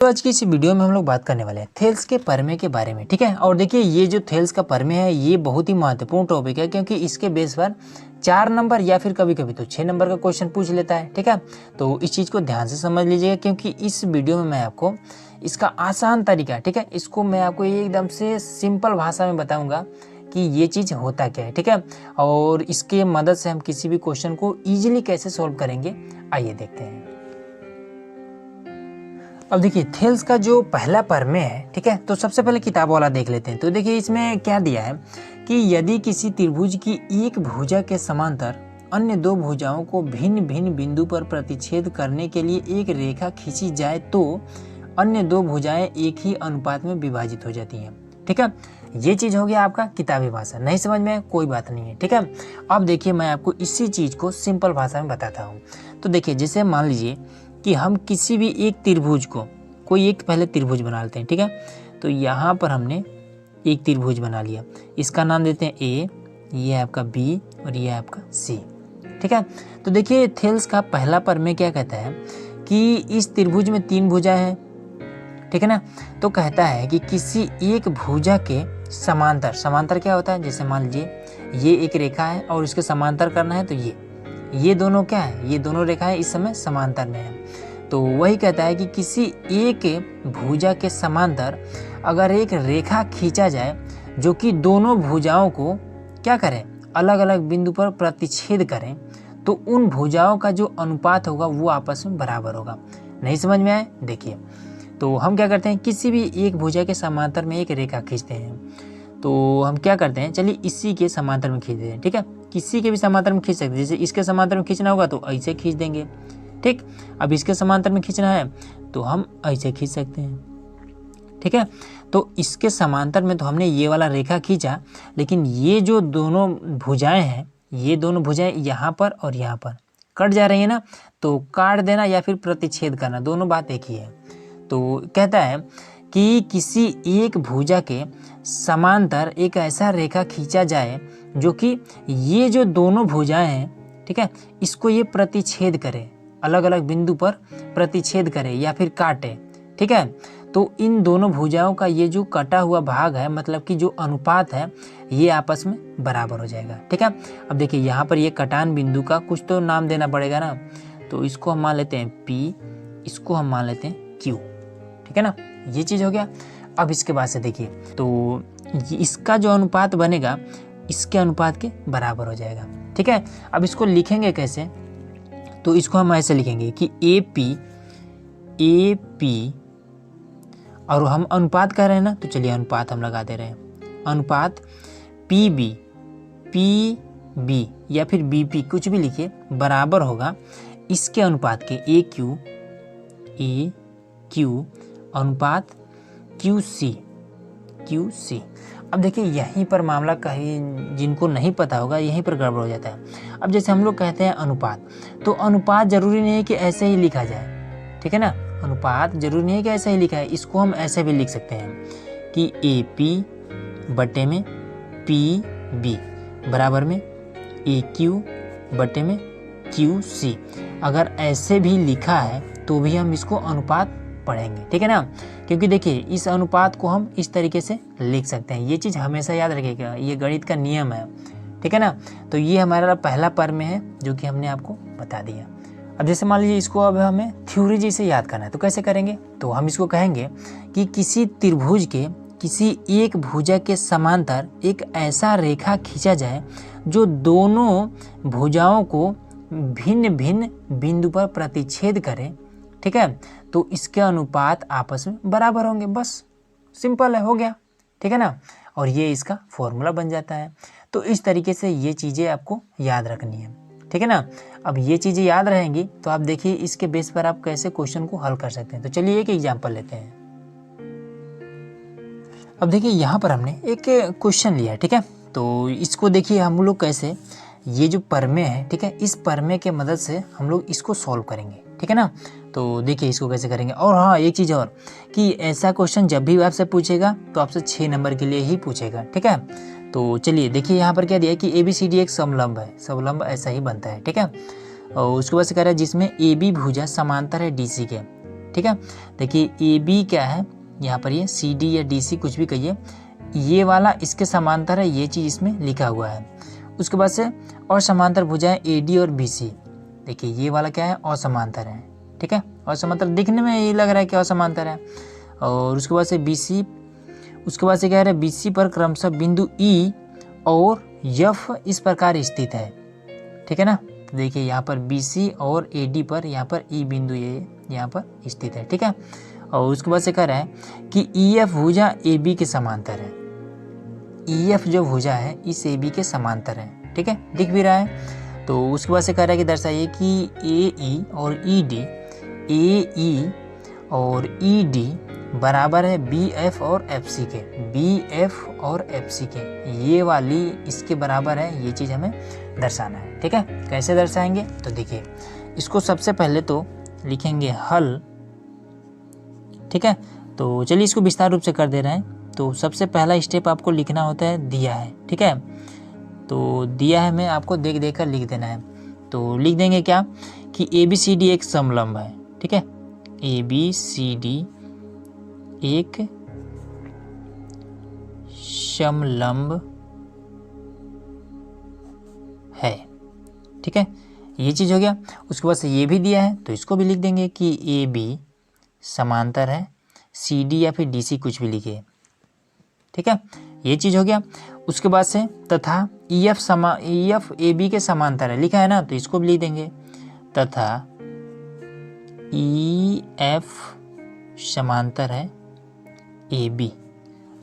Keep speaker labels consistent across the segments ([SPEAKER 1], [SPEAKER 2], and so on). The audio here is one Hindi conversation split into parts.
[SPEAKER 1] तो आज की इस वीडियो में हम लोग बात करने वाले हैं थेल्स के परमे के बारे में, ठीक है। और देखिए ये जो थेल्स का परमे है ये बहुत ही महत्वपूर्ण टॉपिक है, क्योंकि इसके बेस पर 4 नंबर या फिर कभी कभी तो 6 नंबर का क्वेश्चन पूछ लेता है, ठीक है। तो इस चीज़ को ध्यान से समझ लीजिएगा, क्योंकि इस वीडियो में मैं आपको इसका आसान तरीका, ठीक है, इसको मैं आपको एकदम से सिंपल भाषा में बताऊँगा कि ये चीज़ होता क्या है, ठीक है। और इसके मदद से हम किसी भी क्वेश्चन को ईजिली कैसे सॉल्व करेंगे, आइए देखते हैं। अब देखिए थेल्स का जो पहला परमे है, ठीक है, तो सबसे पहले किताब वाला देख लेते हैं। तो देखिए इसमें क्या दिया है कि यदि किसी त्रिभुज की एक भुजा के समांतर अन्य दो भुजाओं को भिन्न भिन्न बिंदु पर प्रतिच्छेद करने के लिए एक रेखा खींची जाए तो अन्य दो भुजाएं एक ही अनुपात में विभाजित हो जाती हैं, ठीक है। ये चीज़ हो गया आपका किताबी भाषा। नहीं समझ में कोई बात नहीं है, ठीक है। अब देखिए मैं आपको इसी चीज़ को सिंपल भाषा में बताता हूँ। तो देखिए जैसे मान लीजिए कि हम किसी भी एक त्रिभुज को, कोई एक पहले त्रिभुज बना लेते हैं, ठीक है। तो यहाँ पर हमने एक त्रिभुज बना लिया, इसका नाम देते हैं ए, ये है आपका बी और ये है आपका सी, ठीक है। तो देखिए थेल्स का पहला परमे क्या कहता है कि इस त्रिभुज में 3 भुजा है, ठीक है ना। तो कहता है कि किसी एक भुजा के समांतर, समांतर क्या होता है, जैसे मान लीजिए ये एक रेखा है और इसके समांतर करना है, तो ये दोनों क्या है, ये दोनों रेखाएं इस समय समांतर में है। तो वही कहता है कि किसी एक भुजा के समांतर अगर एक रेखा खींचा जाए जो कि दोनों भुजाओं को क्या करें, अलग अलग बिंदु पर प्रतिच्छेद करें, तो उन भुजाओं का जो अनुपात होगा वो आपस में बराबर होगा। नहीं समझ में आए, देखिए तो हम क्या करते हैं, किसी भी एक भुजा के समांतर में एक रेखा खींचते हैं। तो हम क्या करते हैं, चलिए इसी के समांतर में खींच देते हैं, ठीक है। किसी के भी समांतर में खींच सकते हैं, जैसे इसके समांतर में खींचना होगा तो ऐसे खींच देंगे, ठीक। अब इसके समांतर में खींचना है तो हम ऐसे खींच सकते हैं, ठीक है। तो इसके समांतर में तो हमने ये वाला रेखा खींचा, लेकिन ये जो दोनों भुजाएं हैं, ये दोनों भुजाएं यहाँ पर और यहाँ पर कट जा रही है ना, तो काट देना या फिर प्रतिच्छेद करना, दोनों बात एक ही है। तो कहता है कि किसी एक भुजा के समांतर एक ऐसा रेखा खींचा जाए जो कि ये जो दोनों भुजाएं हैं, ठीक है, इसको ये प्रतिच्छेद करे, अलग अलग बिंदु पर प्रतिच्छेद करे या फिर काटे, ठीक है। तो इन दोनों भुजाओं का ये जो कटा हुआ भाग है, मतलब कि जो अनुपात है, ये आपस में बराबर हो जाएगा, ठीक है। अब देखिए यहाँ पर ये कटान बिंदु का कुछ तो नाम देना पड़ेगा ना, तो इसको हम मान लेते हैं P, इसको हम मान लेते हैं Q, ठीक है ना। ये चीज़ हो गया। अब इसके बाद से देखिए तो इसका जो अनुपात बनेगा इसके अनुपात के बराबर हो जाएगा, ठीक है। अब इसको लिखेंगे कैसे, तो इसको हम ऐसे लिखेंगे कि ए पी और हम अनुपात कर रहे हैं ना, तो चलिए अनुपात हम लगा दे रहे हैं, अनुपात पी बी या फिर बी पी, कुछ भी लिखिए, बराबर होगा इसके अनुपात के ए क्यू अनुपात क्यू सी। अब देखिए यहीं पर मामला कहीं जिनको नहीं पता होगा यहीं पर गड़बड़ हो जाता है। अब जैसे हम लोग कहते हैं अनुपात, तो अनुपात जरूरी नहीं है कि ऐसे ही लिखा जाए, ठीक है ना। अनुपात जरूरी नहीं है कि ऐसे ही लिखा है, इसको हम ऐसे भी लिख सकते हैं कि ए पी बटे में पी बी बराबर में ए क्यू बटे में क्यू सी। अगर ऐसे भी लिखा है तो भी हम इसको अनुपात पढ़ेंगे, ठीक है ना। क्योंकि देखिए इस अनुपात को हम इस तरीके से लिख सकते हैं, ये चीज़ हमेशा याद रखिएगा, ये गणित का नियम है, ठीक है ना। तो ये हमारा पहला परमे है जो कि हमने आपको बता दिया। अब जैसे मान लीजिए इसको अब हमें थ्योरी जी से याद करना है, तो कैसे करेंगे, तो हम इसको कहेंगे कि किसी त्रिभुज के किसी एक भुजा के समांतर एक ऐसा रेखा खींचा जाए जो दोनों भुजाओं को भिन्न भिन्न बिंदु पर प्रतिच्छेद करे, ठीक है। तो इसके अनुपात आपस में बराबर होंगे, बस सिंपल है, हो गया, ठीक है ना। और ये इसका फॉर्मूला बन जाता है। तो इस तरीके से ये चीज़ें आपको याद रखनी है, ठीक है ना। अब ये चीज़ें याद रहेंगी तो आप देखिए इसके बेस पर आप कैसे क्वेश्चन को हल कर सकते हैं। तो चलिए एक एग्जाम्पल लेते हैं। अब देखिए यहाँ पर हमने एक क्वेश्चन लिया है, ठीक है। तो इसको देखिए हम लोग कैसे, ये जो परमे है, ठीक है, इस परमे के मदद से हम लोग इसको सॉल्व करेंगे, ठीक है ना। तो देखिए इसको कैसे करेंगे। और हाँ एक चीज़ और कि ऐसा क्वेश्चन जब भी आपसे पूछेगा तो आपसे 6 नंबर के लिए ही पूछेगा, ठीक है। तो चलिए देखिए यहाँ पर क्या दिया है कि ABCD एक समलंब है, समलंब ऐसा ही बनता है, ठीक है। और उसके बाद से कह रहा है जिसमें AB भुजा समांतर है DC के, ठीक है। देखिए ए बी क्या है यहाँ पर, ये सी डी या डी सी कुछ भी कहिए, ये वाला इसके समांतर है, ये चीज़ इसमें लिखा हुआ है। उसके बाद से और समांतर भुजाएं ए डी और बी सी, देखिए ये वाला क्या है, असमांतर है, ठीक है। असमांतर दिखने में ये लग रहा है कि असमांतर है। और उसके बाद से बी सी, उसके बाद से क्या है, बी सी पर क्रमशः बिंदु ई और एफ इस प्रकार स्थित है, ठीक है ना। तो देखिए यहाँ पर बी सी और ए डी पर यहाँ पर ई बिंदु ये यहाँ पर स्थित है, ठीक है। और उसके बाद से कह रहा है कि ई एफ भुजा ए बी के समांतर है, ई एफ जो भुजा है इस ए बी के समांतर है, ठीक है, दिख भी रहा है। तो उसके बाद से कह रहा है कि दर्शाइए कि ए ई और ई डी, ए ई और ई डी बराबर है बी एफ और एफ सी के, बी एफ और एफ सी के, ये वाली इसके बराबर है, ये चीज़ हमें दर्शाना है, ठीक है। कैसे दर्शाएंगे, तो देखिए इसको सबसे पहले तो लिखेंगे हल, ठीक है। तो चलिए इसको विस्तार रूप से कर दे रहे हैं। तो सबसे पहला स्टेप आपको लिखना होता है दिया है, ठीक है। तो दिया है मैं आपको देख देख कर लिख देना है। तो लिख देंगे क्या कि ए बी सी डी एक समलंब है, ठीक है, ए बी सी डी एक समलंब है, ठीक है, ये चीज़ हो गया। उसके बाद से ये भी दिया है तो इसको भी लिख देंगे कि ए बी समांतर है सी डी या फिर डी सी कुछ भी लिखिए, ठीक है, ये चीज़ हो गया। उसके बाद से तथा ई एफ ए बी के समांतर है लिखा है ना, तो इसको भी लिख देंगे तथा ई एफ समांतर है ए बी,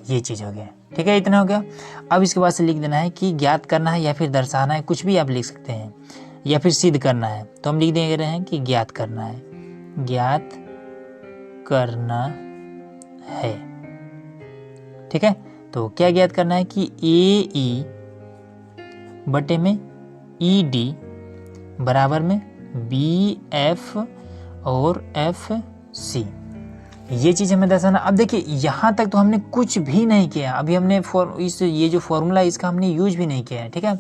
[SPEAKER 1] ये चीज़ हो गया, ठीक है, इतना हो गया। अब इसके बाद से लिख देना है कि ज्ञात करना है या फिर दर्शाना है, कुछ भी आप लिख सकते हैं, या फिर सिद्ध करना है। तो हम लिख दे रहे हैं कि ज्ञात करना है, ज्ञात करना है, ठीक है। तो क्या ज्ञात करना है कि ए ई बटे में ई डी बराबर में बी एफ और एफ सी, ये चीज़ हमें दर्शाना। अब देखिए यहाँ तक तो हमने कुछ भी नहीं किया, अभी हमने ये जो फॉर्मूला इसका हमने यूज भी नहीं किया है, ठीक है।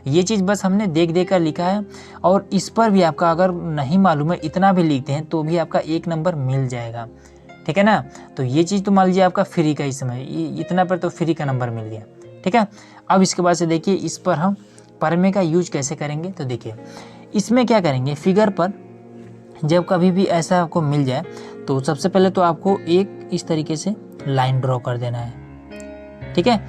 [SPEAKER 1] ये चीज़ बस हमने देख देख कर लिखा है। और इस पर भी आपका अगर नहीं मालूम है, इतना भी लिखते हैं तो भी आपका 1 नंबर मिल जाएगा, ठीक है ना। तो ये चीज़ तो मान लीजिए आपका फ्री का इस समय इतना पर तो फ्री का नंबर मिल गया, ठीक है। अब इसके बाद से देखिए इस पर हम परमे का यूज कैसे करेंगे। तो देखिए इसमें क्या करेंगे, फिगर पर जब कभी भी ऐसा आपको मिल जाए तो सबसे पहले तो आपको एक इस तरीके से लाइन ड्रॉ कर देना है, ठीक है,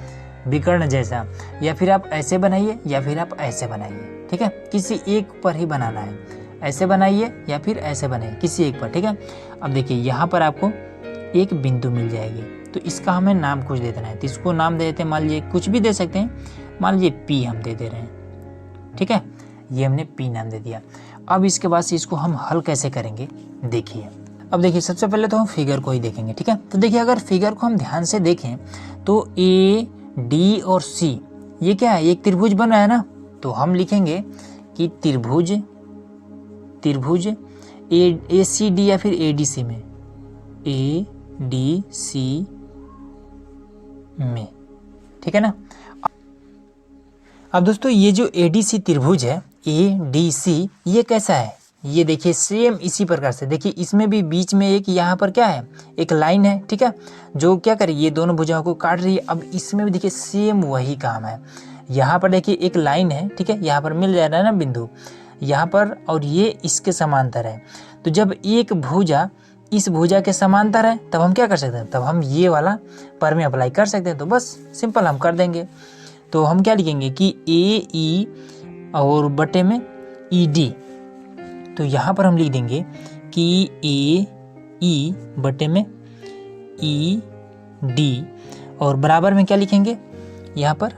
[SPEAKER 1] विकर्ण जैसा, या फिर आप ऐसे बनाइए या फिर आप ऐसे बनाइए, ठीक है, किसी एक पर ही बनाना है, ऐसे बनाइए या फिर ऐसे बनाइए, किसी एक पर, ठीक है। अब देखिए यहाँ पर आपको एक बिंदु मिल जाएगी, तो इसका हमें नाम कुछ दे देना है। तो इसको नाम दे देते हैं, मान लीजिए कुछ भी दे सकते हैं, मान लीजिए पी हम दे दे रहे हैं, ठीक है, ये हमने पी नाम दे दिया। अब इसके बाद से इसको हम हल कैसे करेंगे देखिए। अब देखिए सबसे पहले तो हम फिगर को ही देखेंगे, ठीक है। तो देखिए अगर फिगर को हम ध्यान से देखें तो ए डी और सी ये क्या है, एक त्रिभुज बन रहा है ना। तो हम लिखेंगे कि त्रिभुज ए सी डी या फिर ए डी सी में, ए डी सी में, ठीक है ना। अब दोस्तों ये जो ए डी सी त्रिभुज है, ए डी सी, ये कैसा है, ये देखिए सेम इसी प्रकार से, देखिए इसमें भी बीच में एक यहाँ पर क्या है, एक लाइन है, ठीक है, जो क्या करे ये दोनों भुजाओं को काट रही है। अब इसमें भी देखिए सेम वही काम है, यहाँ पर देखिए एक लाइन है, ठीक है, यहाँ पर मिल जा रहा है ना बिंदु यहाँ पर, और ये इसके समांतर है। तो जब एक भुजा इस भुजा के समांतर है तब हम क्या कर सकते हैं, तब हम ये वाला पर में अप्लाई कर सकते हैं। तो बस सिंपल हम कर देंगे। तो हम क्या लिखेंगे कि ए ई और बटे में ई डी, तो यहाँ पर हम लिख देंगे कि ए ई बटे में ई डी, और बराबर में क्या लिखेंगे यहाँ पर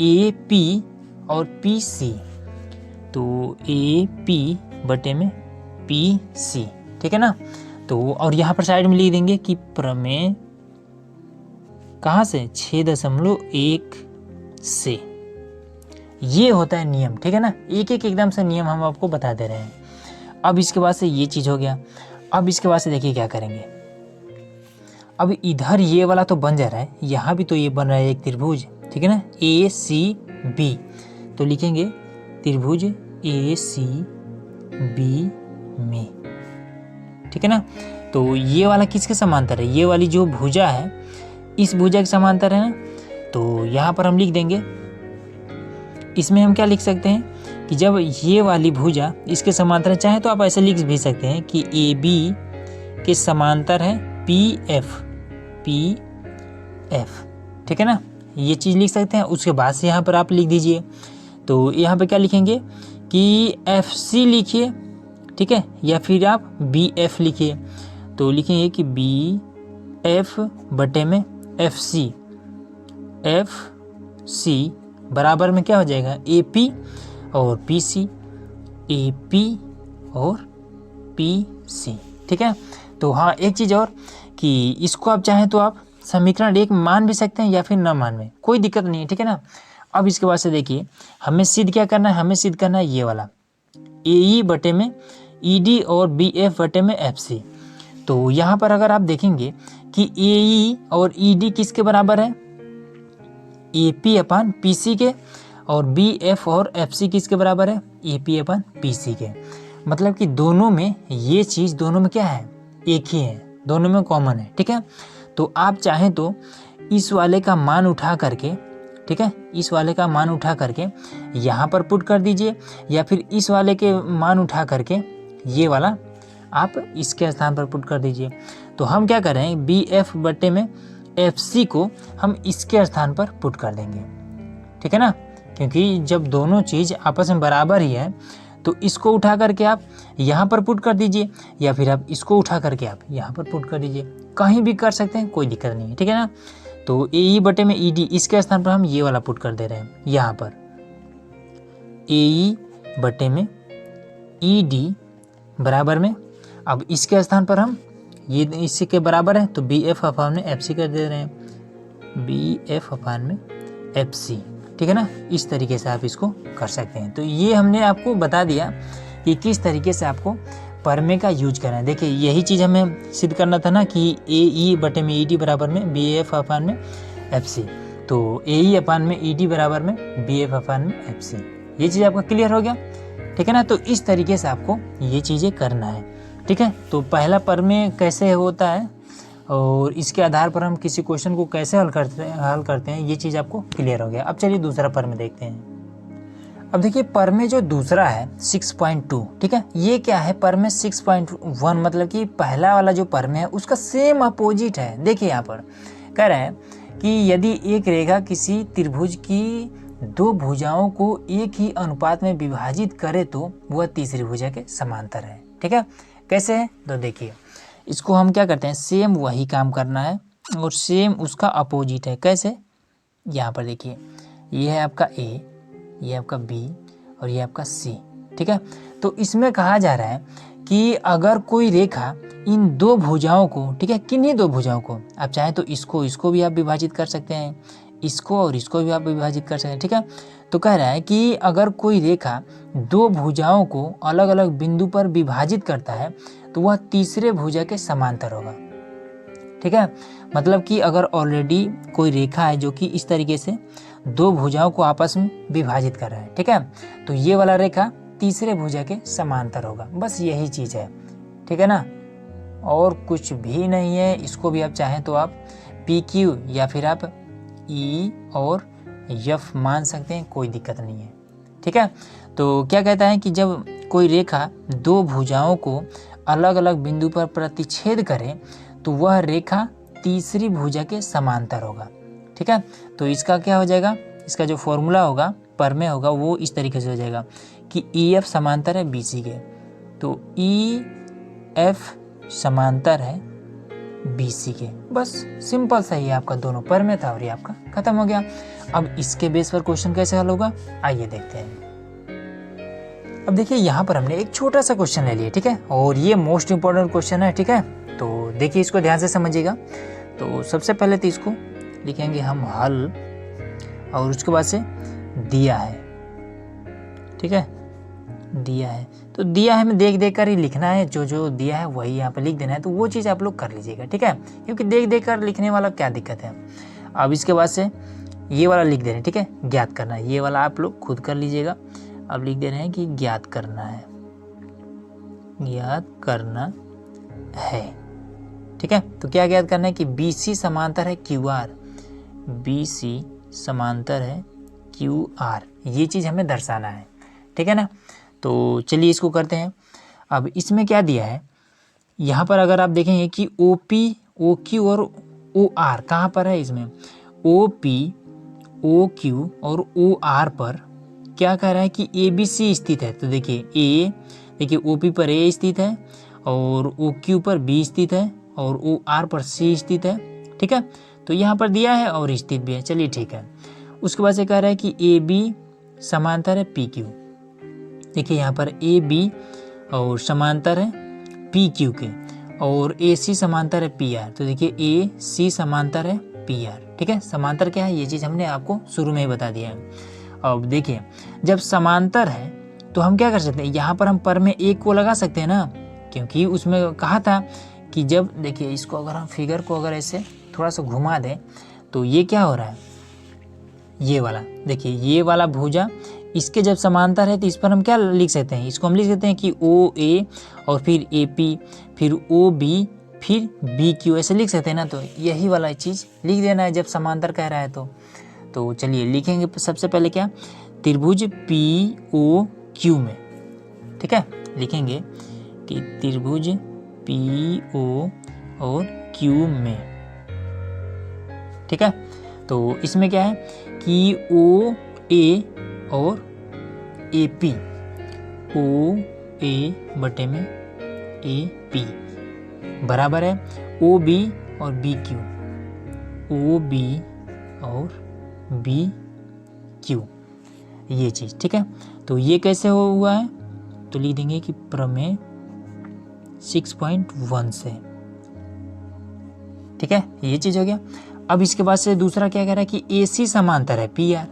[SPEAKER 1] ए पी और पी सी, तो ए पी बटे में पी सी, ठीक है ना। तो और यहाँ पर साइड में लिख देंगे कि प्रमेय कहाँ से, 6.1 से, ये होता है नियम, ठीक है ना। एक एक एकदम से नियम हम आपको बता दे रहे हैं। अब इसके बाद से ये चीज़ हो गया। अब इसके बाद से देखिए क्या करेंगे, अब इधर ये वाला तो बन जा रहा है, यहाँ भी तो ये बन रहा है एक त्रिभुज, ठीक है ना, ए सी बी। तो लिखेंगे त्रिभुज ए सी बी में, ठीक है ना। तो ये वाला किसके समांतर है, ये वाली जो भुजा है इस भुजा के समांतर है ना। तो यहाँ पर हम लिख देंगे, इसमें हम क्या लिख सकते हैं कि जब ये वाली भुजा इसके समांतर है, चाहे तो आप ऐसे लिख भी सकते हैं कि ए बी के समांतर है पी एफ, ठीक है ना, ये चीज़ लिख सकते हैं। उसके बाद से यहाँ पर आप लिख दीजिए, तो यहाँ पे क्या लिखेंगे कि एफ सी लिखिए, ठीक है, या फिर आप बी एफ लिखिए। तो लिखेंगे कि बी एफ बटे में एफ सी बराबर में क्या हो जाएगा, ए पी और पी सी, ए पी और पी सी, ठीक है। तो हाँ, एक चीज़ और कि इसको आप चाहें तो आप समीकरण 1 मान भी सकते हैं या फिर न मान में, कोई दिक्कत नहीं है, ठीक है ना। अब इसके बाद से देखिए हमें सिद्ध क्या करना है, हमें सिद्ध करना है ये वाला ए ई बटे में ई डी और बी एफ बटे में एफ सी। तो यहाँ पर अगर आप देखेंगे कि ए ई और ई डी किसके बराबर है, A P upon P C के, और बी एफ और एफ सी किसके बराबर है, A P upon P C के। मतलब कि दोनों में ये चीज़ दोनों में क्या है, एक ही है, दोनों में कॉमन है, ठीक है। तो आप चाहें तो इस वाले का मान उठा करके, ठीक है, इस वाले का मान उठा करके यहाँ पर पुट कर दीजिए, या फिर इस वाले के मान उठा करके ये वाला आप इसके स्थान पर पुट कर दीजिए। तो हम क्या कर रहे हैं, बी एफ बटे में एफ सी को हम इसके स्थान पर पुट कर देंगे, ठीक है ना, क्योंकि जब दोनों चीज़ आपस में बराबर ही है तो इसको उठा करके आप यहाँ पर पुट कर दीजिए, या फिर आप इसको उठा करके आप यहाँ पर पुट कर दीजिए, कहीं भी कर सकते हैं, कोई दिक्कत नहीं है, ठीक है ना। तो ए ई बटे में ई डी इसके स्थान पर हम ये वाला पुट कर दे रहे हैं, यहाँ पर ए ई बटे में ई डी बराबर में, अब इसके स्थान पर हम ये इसी के बराबर है तो बी एफ अपान में एफ सी कर दे रहे हैं, बी एफ अपान में एफ सी, ठीक है ना। इस तरीके से आप इसको कर सकते हैं। तो ये हमने आपको बता दिया कि किस तरीके से आपको परमे का यूज करना है। देखिए यही चीज़ हमें सिद्ध करना था ना कि ए ई बटे में ई डी बराबर में बी एफ अपान में एफ सी, तो ए ई अपान में ई डी बराबर में बी एफ अपान में एफ सी। ये चीज़ आपका क्लियर हो गया, ठीक है ना। तो इस तरीके से आपको ये चीज़ें करना है, ठीक है। तो पहला परमे कैसे होता है और इसके आधार पर हम किसी क्वेश्चन को कैसे हल करते हैं ये चीज़ आपको क्लियर हो गया। अब चलिए दूसरा परमे देखते हैं। अब देखिए परमे जो दूसरा है 6.2, ठीक है, ये क्या है, परमे 6.1, मतलब कि पहला वाला जो परमे है उसका सेम अपोजिट है। देखिए यहाँ पर कह रहे हैं कि यदि एक रेखा किसी त्रिभुज की दो भुजाओं को एक ही अनुपात में विभाजित करे तो वह तीसरी भुजा के समांतर है, ठीक है। कैसे है, तो देखिए इसको हम क्या करते हैं, सेम वही काम करना है और सेम उसका अपोजिट है। कैसे, यहाँ पर देखिए ये है आपका ए, ये आपका बी और ये आपका सी, ठीक है। तो इसमें कहा जा रहा है कि अगर कोई रेखा इन दो भुजाओं को, ठीक है, किन्हीं दो भुजाओं को, आप चाहें तो इसको भी आप विभाजित कर सकते हैं, इसको और इसको भी आप विभाजित कर सकते हैं, ठीक है। तो कह रहा है कि अगर कोई रेखा दो भुजाओं को अलग अलग बिंदु पर विभाजित करता है तो वह तीसरे भुजा के समांतर होगा, ठीक है। मतलब कि अगर ऑलरेडी कोई रेखा है जो कि इस तरीके से दो भुजाओं को आपस में विभाजित कर रहा है, ठीक है, तो ये वाला रेखा तीसरे भुजा के समांतर होगा। बस यही चीज़ है, ठीक है ना, और कुछ भी नहीं है। इसको भी आप चाहें तो आप पी क्यू या फिर आप ई और एफ मान सकते हैं, कोई दिक्कत नहीं है, ठीक है। तो क्या कहता है कि जब कोई रेखा दो भुजाओं को अलग अलग बिंदु पर प्रतिच्छेद करे तो वह रेखा तीसरी भुजा के समांतर होगा, ठीक है। तो इसका क्या हो जाएगा, इसका जो फॉर्मूला होगा, परमे होगा, वो इस तरीके से हो जाएगा कि ई एफ समांतर है बी सी के, तो ई एफ समांतर है बी सी के। बस सिंपल सा ही आपका दोनों परमे था और ये आपका खत्म हो गया। अब इसके बेस पर क्वेश्चन कैसे हल होगा, आइए देखते हैं। अब देखिए यहाँ पर हमने एक छोटा सा क्वेश्चन ले लिया, ठीक है, और ये मोस्ट इंपॉर्टेंट क्वेश्चन है, ठीक है। तो देखिए इसको ध्यान से समझिएगा। तो सबसे पहले तो इसको लिखेंगे हम हल, और उसके बाद से दिया है, ठीक है, दिया है। तो दिया है, हमें देख देख कर ही लिखना है, जो जो दिया है वही यहाँ पे लिख देना है। तो वो चीज़ आप लोग कर लीजिएगा, ठीक है, क्योंकि देख देख कर लिखने वाला क्या दिक्कत है। अब इसके बाद से ये वाला लिख दे रहे हैं, ठीक है, ज्ञात करना है, ये वाला आप लोग खुद कर लीजिएगा। अब लिख दे रहे हैं कि ज्ञात करना है, ज्ञात करना है, ठीक है। तो क्या याद करना है कि BC समांतर है QR, BC समांतर है QR, ये चीज़ हमें दर्शाना है, ठीक है ना। तो चलिए इसको करते हैं। अब इसमें क्या दिया है, यहाँ पर अगर आप देखेंगे कि OP, OQ और OR कहाँ पर है, इसमें OP, OQ और OR पर क्या कह रहा है कि ABC स्थित है। तो देखिए OP पर A स्थित है और OQ पर B स्थित है और OR पर C स्थित है, ठीक है। तो यहाँ पर दिया है और स्थित भी है, चलिए ठीक है। उसके बाद से कह रहा है कि AB समांतर है PQ। देखिए यहाँ पर AB और समांतर है PQ के, और AC समांतर है PR। तो देखिए AC समांतर है PR, ठीक है। समांतर क्या है, ये चीज़ हमने आपको शुरू में ही बता दिया है। अब देखिए जब समांतर है तो हम क्या कर सकते हैं, यहाँ पर हम पर में एक को लगा सकते हैं ना, क्योंकि उसमें कहा था कि जब देखिए इसको अगर हम फिगर को अगर ऐसे थोड़ा सा घुमा दें तो ये क्या हो रहा है, ये वाला देखिए, ये वाला भुजा इसके जब समांतर है तो इस पर हम क्या लिख सकते हैं, इसको हम लिख सकते हैं कि OA और फिर AP, फिर OB, फिर BQ, ऐसे लिख सकते हैं ना। तो यही वाला चीज़ लिख देना है जब समांतर कह रहा है तो चलिए लिखेंगे सबसे पहले क्या, त्रिभुज POQ में, ठीक है। लिखेंगे कि त्रिभुज PO और Q में, ठीक है। तो इसमें क्या है कि OA और AP, OA बटे में AP बराबर है OB और BQ, OB और BQ, ये चीज़, ठीक है। तो ये कैसे हुआ है, तो लिख देंगे कि प्रमेय 6.1 से, ठीक है, ये चीज़ हो गया। अब इसके बाद से दूसरा क्या कह रहा है कि AC समांतर है PR।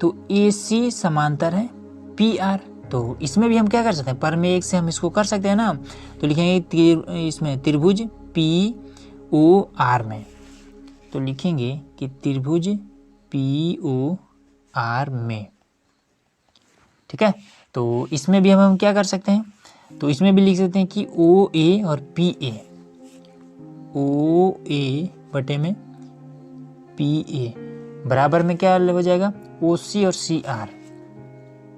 [SPEAKER 1] तो AC समांतर है PR, तो इसमें भी हम क्या कर सकते हैं, पर में एक से हम इसको कर सकते हैं ना। तो लिखेंगे इसमें त्रिभुज POR में, तो लिखेंगे कि त्रिभुज POR में, ठीक है। तो इसमें भी हम क्या कर सकते हैं, तो इसमें भी लिख सकते हैं कि OA और PA, OA बटे में PA बराबर में क्या हो जाएगा, OC और CR,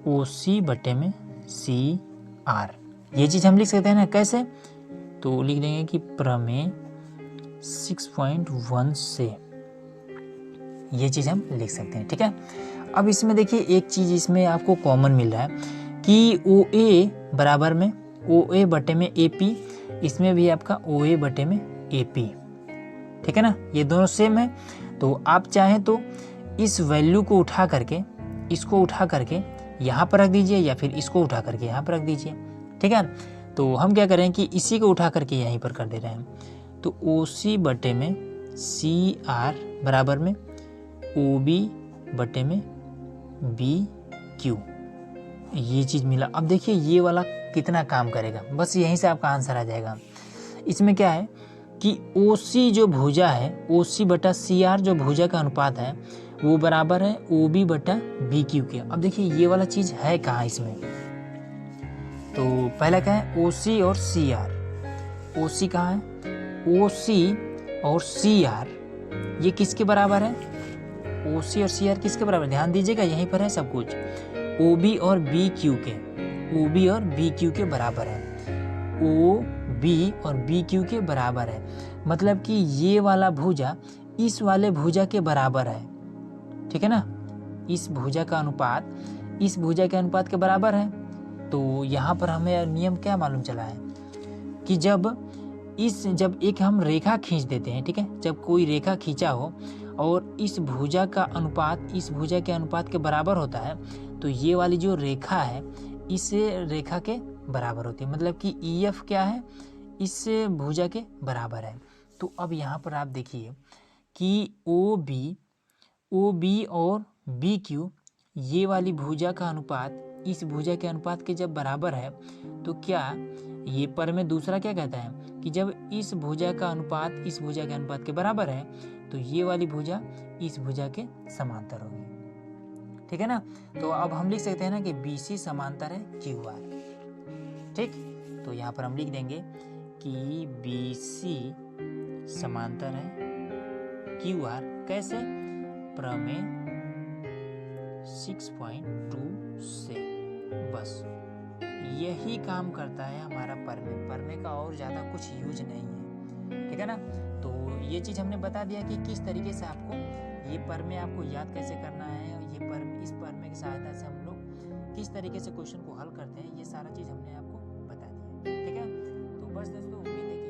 [SPEAKER 1] OC बटे में CR, ये चीज़ हम लिख सकते हैं ना। कैसे, तो लिख देंगे कि प्रमेय 6.1 से, ये चीज़ हम लिख सकते हैं, ठीक है। अब इसमें देखिए एक चीज़ इसमें आपको कॉमन मिल रहा है कि OA बराबर में OA बटे में AP, इसमें भी आपका OA बटे में AP, ठीक है ना, ये दोनों सेम है। तो आप चाहें तो इस वैल्यू को उठा करके, इसको उठा करके यहाँ पर रख दीजिए या फिर इसको उठा करके यहाँ पर रख दीजिए, ठीक है। तो हम क्या करें कि इसी को उठा करके यहीं पर कर दे रहे हैं। तो OC बटे में CR बराबर में OB बटे में BQ, ये चीज़ मिला। अब देखिए ये वाला कितना काम करेगा, बस यहीं से आपका आंसर आ जाएगा। इसमें क्या है कि OC जो भुजा है, OC बटा CR जो भुजा का अनुपात है वो बराबर है OB बटा BQ के। अब देखिए ये वाला चीज़ है कहाँ इसमें, तो पहला क्या है OC और CR, OC कहाँ है, OC और CR ये किसके बराबर है, OC और CR किसके बराबर, ध्यान दीजिएगा यहीं पर है सब कुछ, OB और BQ के, OB और BQ के बराबर है, OB और BQ के बराबर है। मतलब कि ये वाला भुजा इस वाले भुजा के बराबर है, ठीक है ना, इस भुजा का अनुपात इस भुजा के अनुपात के बराबर है। तो यहाँ पर हमें नियम क्या मालूम चला है कि जब एक हम रेखा खींच देते हैं, ठीक है, जब कोई रेखा खींचा हो और इस भुजा का अनुपात इस भुजा के अनुपात के बराबर होता है, तो ये वाली जो रेखा है इस रेखा के बराबर होती है, मतलब कि EF क्या है, इस भुजा के बराबर है। तो अब यहाँ पर आप देखिए कि OB और BQ ये वाली भुजा का अनुपात इस भुजा के अनुपात के जब बराबर है, तो क्या ये पर में दूसरा क्या कहता है कि जब इस भुजा का अनुपात इस भुजा के अनुपात के बराबर है तो ये वाली भुजा इस भुजा के समांतर होगी, ठीक है ना। तो अब हम लिख सकते हैं ना कि BC समांतर है QR, ठीक। तो यहाँ पर हम लिख देंगे कि BC समांतर है क्यू आर। कैसे? प्रमेय 6.2 से। बस यही काम करता है हमारा प्रमेय। प्रमेय का और ज़्यादा कुछ यूज नहीं है, ठीक है ना। तो ये चीज़ हमने बता दिया कि किस तरीके से आपको ये प्रमेय आपको याद कैसे करना है, और ये इस प्रमेय की सहायता से हम लोग किस तरीके से क्वेश्चन को हल करते हैं, ये सारा चीज़ हमने आपको बता दिया, ठीक है। तो बस दोस्तों, उम्मीद है